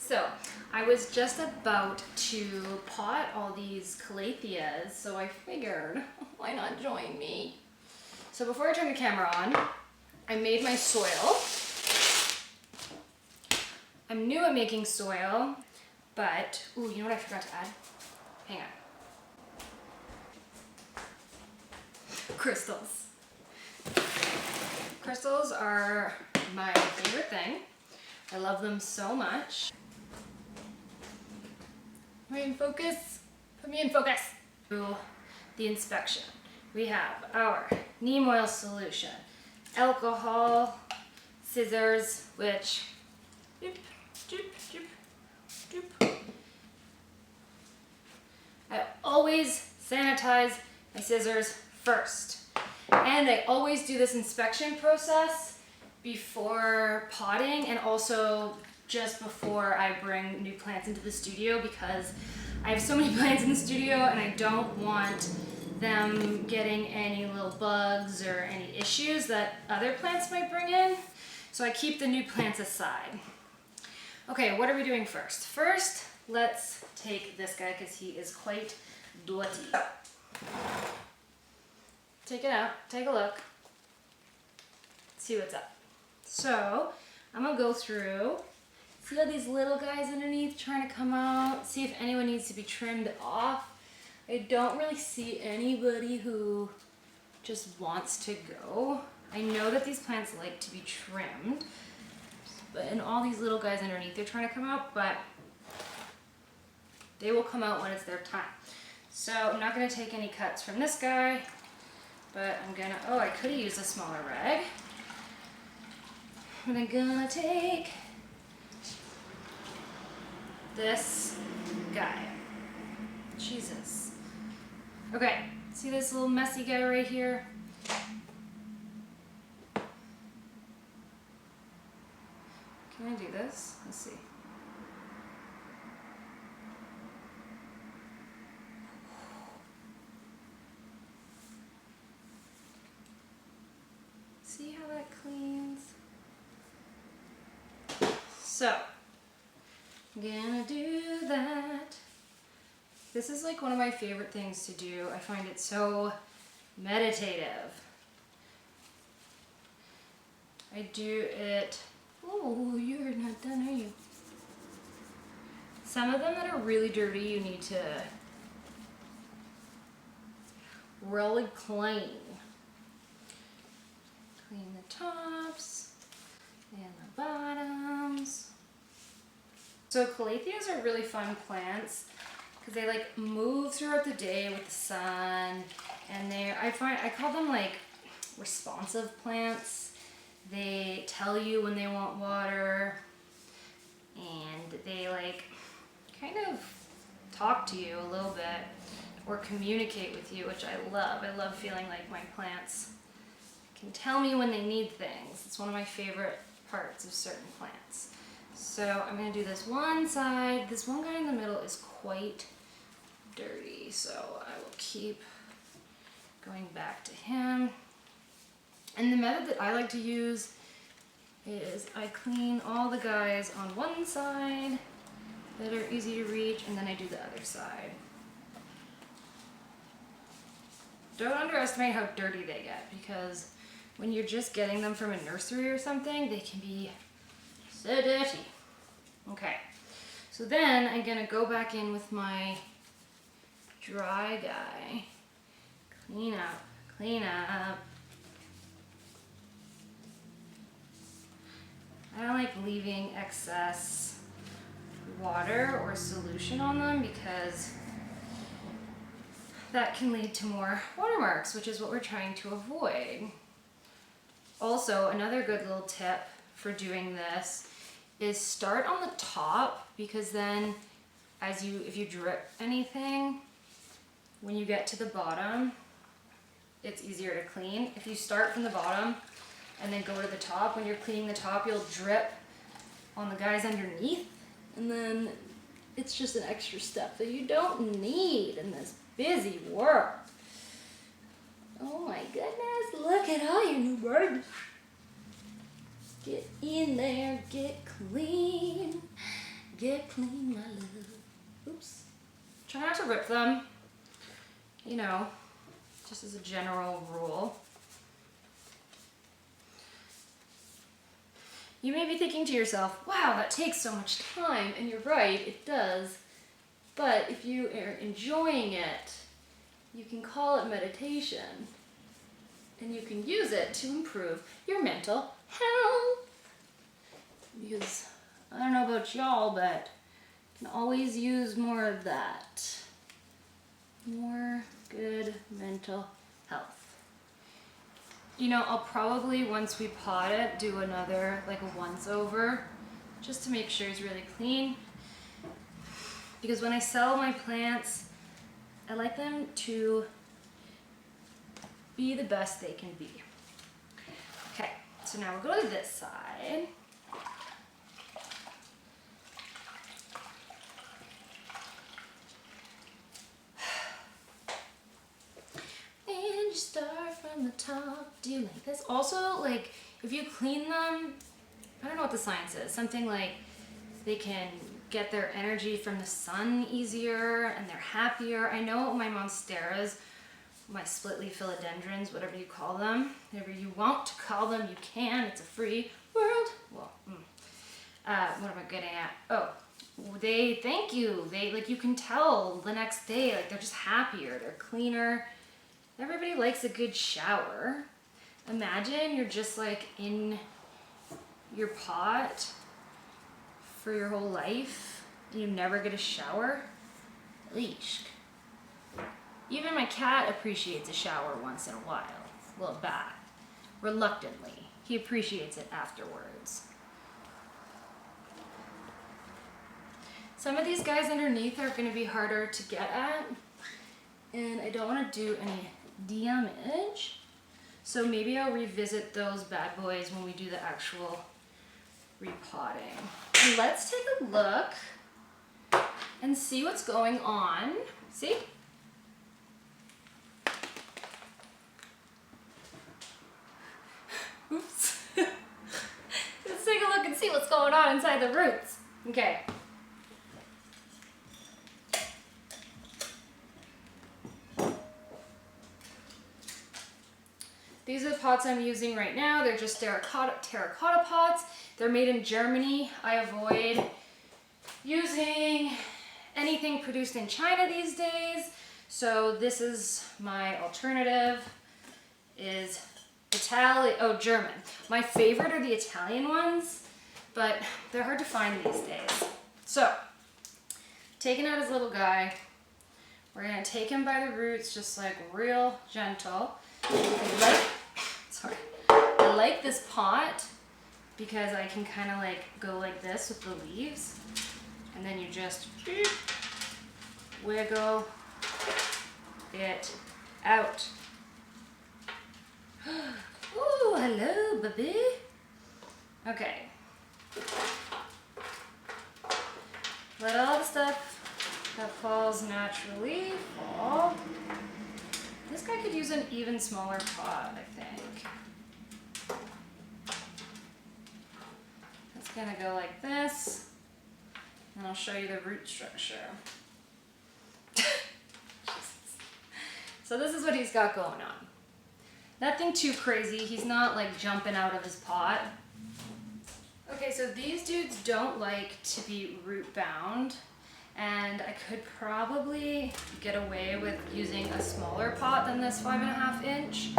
So I was just about to pot all these Calatheas, so I figured, why not join me? So before I turn the camera on, I made my soil. I'm new at making soil, but, ooh, you know what I forgot to add? Hang on. Crystals. Crystals are my favorite thing. I love them so much. Am I in focus? Put me in focus. The inspection. We have our neem oil solution, alcohol, scissors, which doop, doop, doop, doop. I always sanitize my scissors first. And I always do this inspection process before potting and also just before I bring new plants into the studio, because I have so many plants in the studio and I don't want them getting any little bugs or any issues that other plants might bring in. So I keep the new plants aside. Okay, what are we doing first? First, let's take this guy because he is quite dirty. Take it out, take a look, see what's up. So I'm gonna go through, see all these little guys underneath trying to come out, see if anyone needs to be trimmed off. I don't really see anybody who just wants to go. I know that these plants like to be trimmed, and all these little guys underneath, they're trying to come out, but they will come out when it's their time. So I'm not gonna take any cuts from this guy, but I'm gonna, oh, I could have used a smaller rag. But I'm gonna take this guy. Jesus. Okay, see this little messy guy right here? Can I do this? Let's see. See how that cleans? So, I'm gonna do that. This is like one of my favorite things to do. I find it so meditative. I do it, oh, you're not done, are you? Some of them that are really dirty, you need to really clean. Clean the tops and the bottoms. So Calatheas are really fun plants because they like move throughout the day with the sun, and I call them like responsive plants. They tell you when they want water, and they like kind of talk to you a little bit or communicate with you, which I love. I love feeling like my plants can tell me when they need things. It's one of my favorite parts of certain plants. So I'm gonna do this one side. This one guy in the middle is quite dirty, so I will keep going back to him. And the method that I like to use is I clean all the guys on one side that are easy to reach, and then I do the other side. Don't underestimate how dirty they get, because when you're just getting them from a nursery or something, they can be so dirty. Okay, so then I'm gonna go back in with my dry guy. Clean up, clean up. I don't like leaving excess water or solution on them because that can lead to more watermarks, which is what we're trying to avoid. Also, another good little tip for doing this is start on the top, because then if you drip anything, when you get to the bottom, it's easier to clean. If you start from the bottom and then go to the top, when you're cleaning the top, you'll drip on the guys underneath, and then it's just an extra step that you don't need in this busy world. Oh my goodness, look at all your new birds. Get in there, get clean. Get clean, my love. Oops. Try not to rip them, you know, just as a general rule. You may be thinking to yourself, wow, that takes so much time, and you're right, it does. But if you are enjoying it, you can call it meditation, and you can use it to improve your mental health. Because I don't know about y'all, but I can always use more of that. More good mental health. You know, I'll probably, once we pot it, do another, like a once over, just to make sure it's really clean. Because when I sell my plants, I like them to be the best they can be. Okay, so now we'll go to this side. And you start from the top. Do you like this? Also, like, if you clean them, I don't know what the science is, something like they can get their energy from the sun easier and they're happier. I know my monsteras, my split leaf philodendrons, whatever you call them, whatever you want to call them, you can. It's a free world. Well, what am I getting at? Oh, they thank you. They, like, you can tell the next day, like, they're just happier, they're cleaner. Everybody likes a good shower. Imagine you're just like in your pot for your whole life and you never get a shower. Leash. Even my cat appreciates a shower once in a while. A little bath. Reluctantly. He appreciates it afterwards. Some of these guys underneath are going to be harder to get at. And I don't want to do any damage. So maybe I'll revisit those bad boys when we do the actual repotting. And let's take a look and see what's going on. See? Oops. Let's take a look and see what's going on inside the roots. Okay. These are the pots I'm using right now. They're just terracotta pots. They're made in Germany. I avoid using anything produced in China these days. So this is my alternative, is German. My favorite are the Italian ones, but they're hard to find these days. So, taking out his little guy, we're gonna take him by the roots, just like real gentle. I like this pot because I can kind of like go like this with the leaves, and then you just wiggle it out. Ooh, hello, baby. Okay. Let all the stuff that falls naturally fall. This guy could use an even smaller pot, I think. It's gonna go like this, and I'll show you the root structure. So this is what he's got going on. Nothing too crazy. He's not like jumping out of his pot. Okay, so these dudes don't like to be root bound. And I could probably get away with using a smaller pot than this 5.5 inch,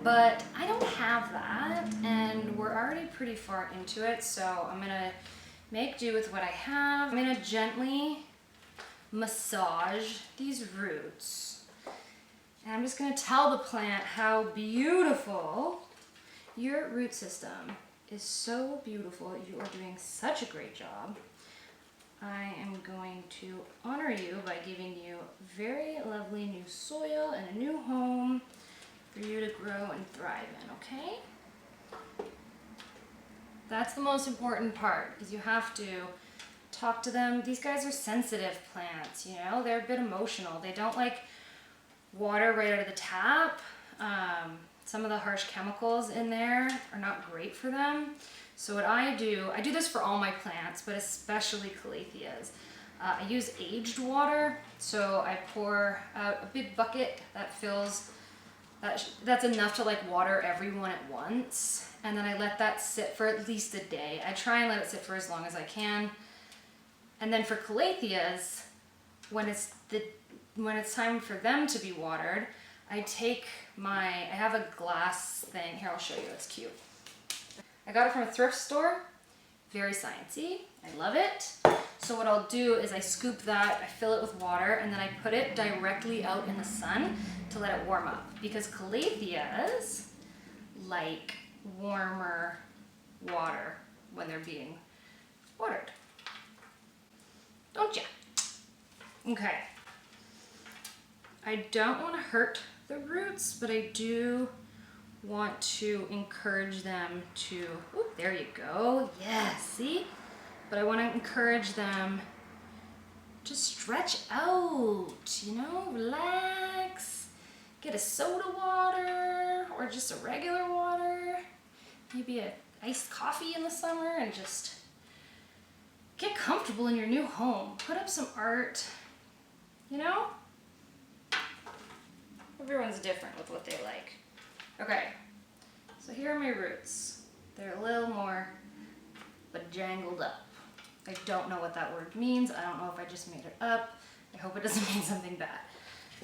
but I don't have that, and we're already pretty far into it, so I'm gonna make do with what I have. I'm gonna gently massage these roots, and I'm just gonna tell the plant how beautiful your root system is. So beautiful. You are doing such a great job. I am going to honor you by giving you very lovely new soil and a new home for you to grow and thrive in, okay? That's the most important part, because you have to talk to them. These guys are sensitive plants, you know? They're a bit emotional. They don't like water right out of the tap. some of the harsh chemicals in there are not great for them. So what I do this for all my plants, but especially Calatheas. I use aged water, so I pour out a big bucket that fills, that's enough to like water everyone at once, and then I let that sit for at least a day. I try and let it sit for as long as I can. And then for Calatheas, when it's time for them to be watered, I have a glass thing. Here, I'll show you, it's cute. I got it from a thrift store, very sciencey, I love it. So what I'll do is I scoop that, I fill it with water, and then I put it directly out in the sun to let it warm up. Because Calatheas like warmer water when they're being watered. Don't ya? Okay. I don't want to hurt the roots, but I do want to encourage them to, ooh, there you go, yeah, see? But I want to encourage them to stretch out, you know, relax, get a soda water or just a regular water, maybe a iced coffee in the summer, and just get comfortable in your new home. Put up some art, you know? Everyone's different with what they like. Okay, so here are my roots. They're a little more bejangled up. I don't know what that word means. I don't know if I just made it up. I hope it doesn't mean something bad.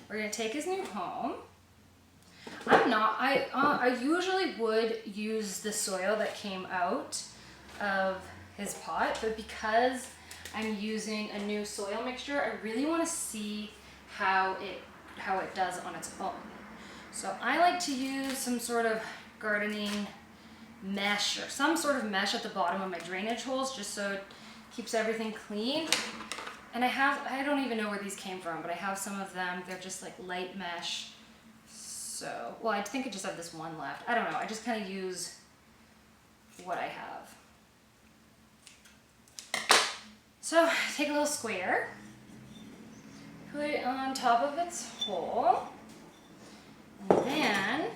We're gonna take his new home. I usually would use the soil that came out of his pot, but because I'm using a new soil mixture, I really want to see how it does on its own. So I like to use some sort of gardening mesh or some sort of mesh at the bottom of my drainage holes, just so it keeps everything clean. And I don't even know where these came from, but I have some of them. They're just like light mesh. So, well, I think I just have this one left. I don't know. I just kind of use what I have. So take a little square, put it on top of its hole, and then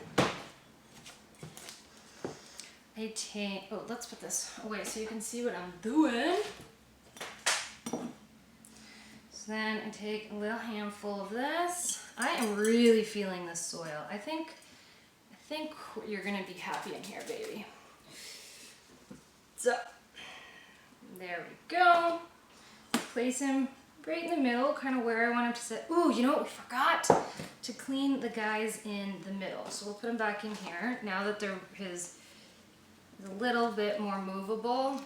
let's put this away so you can see what I'm doing. So then I take a little handful of this. I am really feeling this soil. I think you're gonna be happy in here, baby. So there we go. Place him right in the middle, kind of where I want him to sit. Ooh, you know what? We forgot to clean the guys in the middle. So we'll put him back in here now that his is a little bit more movable.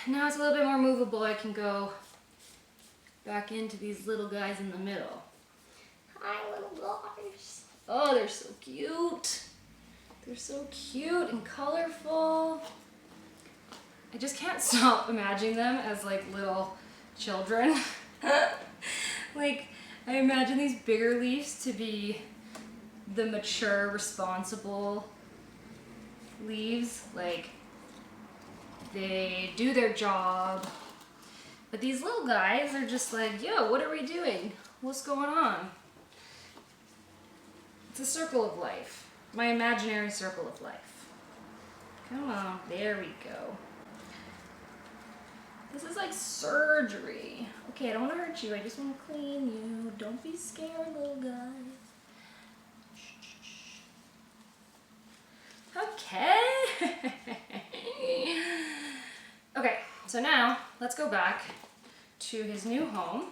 Now it's a little bit more movable. I can go back into these little guys in the middle. Hi, little guys. Oh, they're so cute. They're so cute and colorful. I just can't stop imagining them as like little children. Like, I imagine these bigger leaves to be the mature, responsible leaves. Like, they do their job. But these little guys are just like, yo, what are we doing? What's going on? It's a circle of life. My imaginary circle of life. Come on, there we go. This is like surgery. Okay, I don't want to hurt you. I just want to clean you. Don't be scared, little guys. Okay. Okay, so now let's go back to his new home.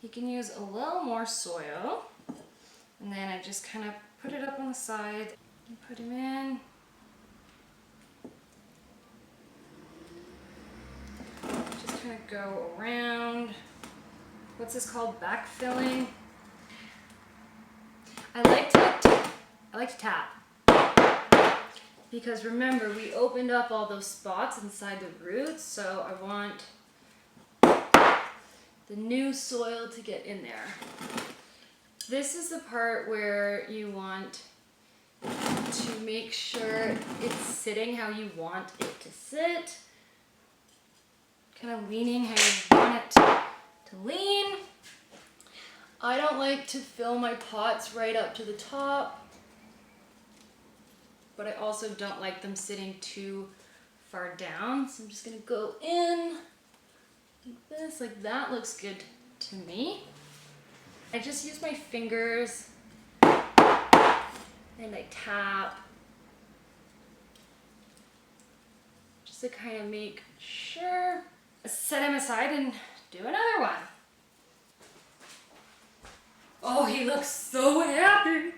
He can use a little more soil. And then I just kind of put it up on the side and put him in. Just kind of go around. What's this called? Backfilling. I like to tap. Because remember, we opened up all those spots inside the roots, so I want the new soil to get in there. This is the part where you want to make sure it's sitting how you want it to sit. Kind of leaning how you want it to lean. I don't like to fill my pots right up to the top, but I also don't like them sitting too far down. So I'm just gonna go in like this, like that looks good to me. I just use my fingers and I tap just to kind of make sure. Set him aside and do another one. Oh, he looks so happy.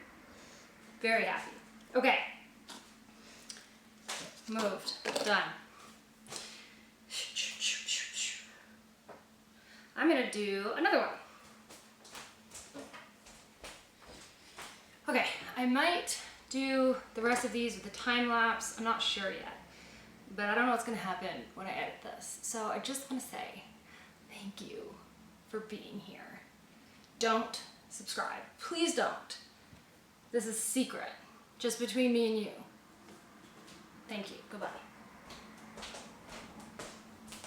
Very happy. Okay. Moved. Done. I'm gonna do another one. Okay, I might do the rest of these with a time lapse. I'm not sure yet, but I don't know what's gonna happen when I edit this. So I just wanna say thank you for being here. Don't subscribe. Please don't. This is secret, just between me and you. Thank you. Goodbye.